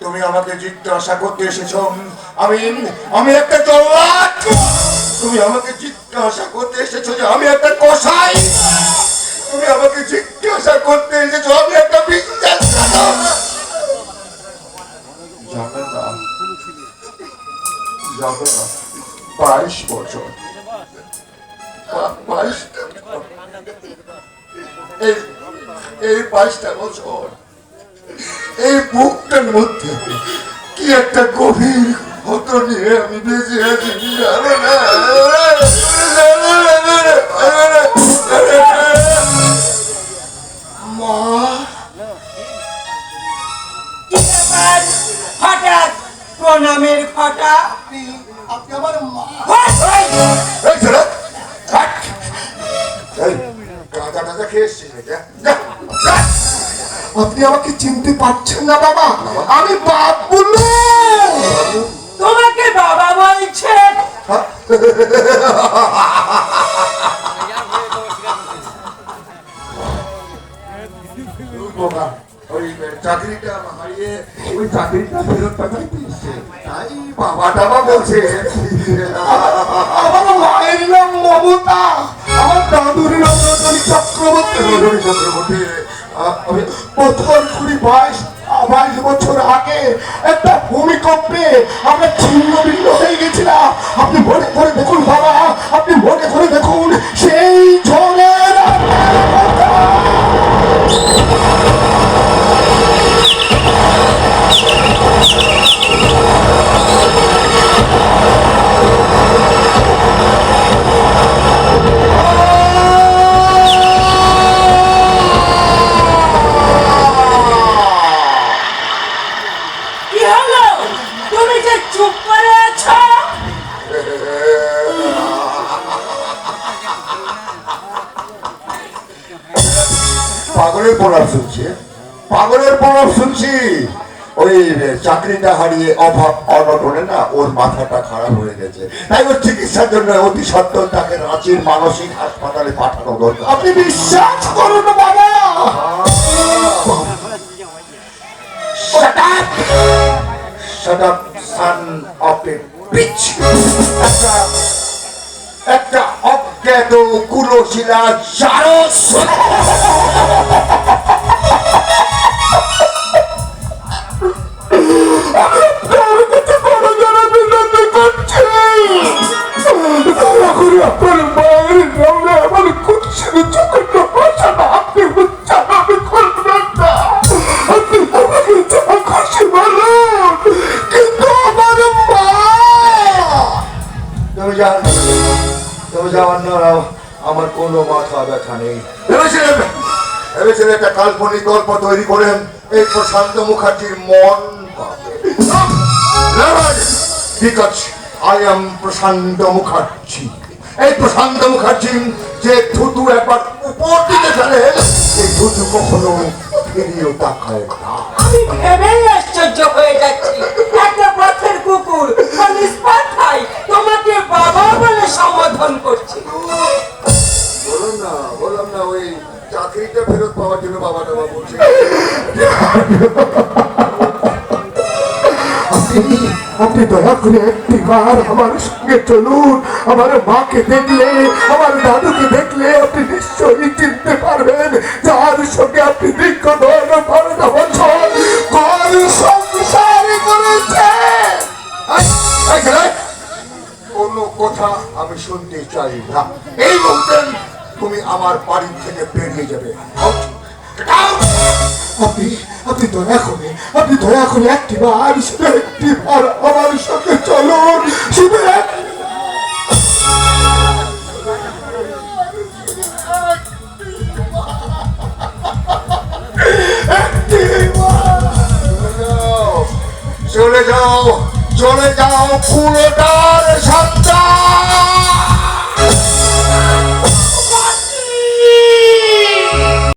তুমি আমাকে জিজ্ঞাসা করতে এসেছো আমি একটা জল্লাদ, তুমি আমাকে জিজ্ঞাসা করতে এসেছো যে আমি একটা কসাই, তুমি আমাকে জিজ্ঞাসা করতে এসেছো আমি একটা বিশ্বাসঘাতক। জানো না 22 বছর, 22টা বছর এই বুকটার মধ্যে কি একটা গভীর ক্ষত নিয়ে আমি বেঁচে আছি। মা, হঠাৎ প্রণামের ঘটা, আপনি আমার মা। গাঁজা খেয়ে এসছিস নাকি? আপনি আমাকে চিনতে পারছেন না বাবা? আমি বাবলু। তোমাকে বাবা বলছে? ওই চাকরিটা হারিয়ে ওই চাকরিটা ফেরত পাঠাইতে এসছে, তাই বাবা টাবা বলছে। আমার মায়ের নাম মমতা, আমার দাদুর নাম রজনী চক্রবর্তী। রজনী চক্রবর্তী 22 বছর আগে একটা ভূমিকম্পে আমরা ছিন্ন ভিন্ন হয়ে গেছিলাম। আপনি মনে করে দেখুন বাবা, আপনি মনে করে দেখুন সেই ঝড়ের পাগলের প্রভাব শুনছি। ওই চাকরিটা হারিয়ে অভাব অনটনে না ওর মাথাটা খারাপ হয়ে গেছে, তাই ওর চিকিৎসার জন্য অতি সত্ত্বর তাকে রাঁচির মানসিক হাসপাতালে পাঠানো দরকার। আপনি বিশ্বাস করুন বাবা, shut up son of a bitch। একটা অজ্ঞাত কুলশীলা জারস আমার কোনো মাথা ব্যথা নেই। ভেবেছিলেন একটা কাল্পনিক গল্প তৈরি করেন এই প্রশান্ত মুখার্জির মন পাবে। I am প্রশান্ত মুখার্জি। এই প্রশান্ত মুখার্জি যে থুতু একবার উপর দিকে ফেলে এই থুতু কখনো ফিরিয়েও তাকায় না। আমি ভেবেই আশ্চর্য হয়ে যাচ্ছি, একটা পথের কুকুর নিষ্পাথায় তোমাকে বাবা বলে সম্বোধন করছে। বললাম না ওই চাকরিটা ফেরত পাওয়ার জন্য বাবা টাবা বলছে। আপনি দয়া করে একটিবার আমার সঙ্গে চলুন। আমার মাকে দেখলে, আমার দাদুকে দেখলে আপনি নিশ্চয়ই চিনতে পারবেন যার সঙ্গে আপনি দীর্ঘ 12 বছর ঘর সংসার করেছেন। কোনো কথা আমি শুনতে চাই না। এই বলতেন তুমি আমার বাড়ি থেকে বেরিয়ে যাবে। আপনি আপনি দয়া করে একটিবার শুধু একটিবার আমার সঙ্গে চলুন, শুধু চলে যাও পুরোটার সন্তান।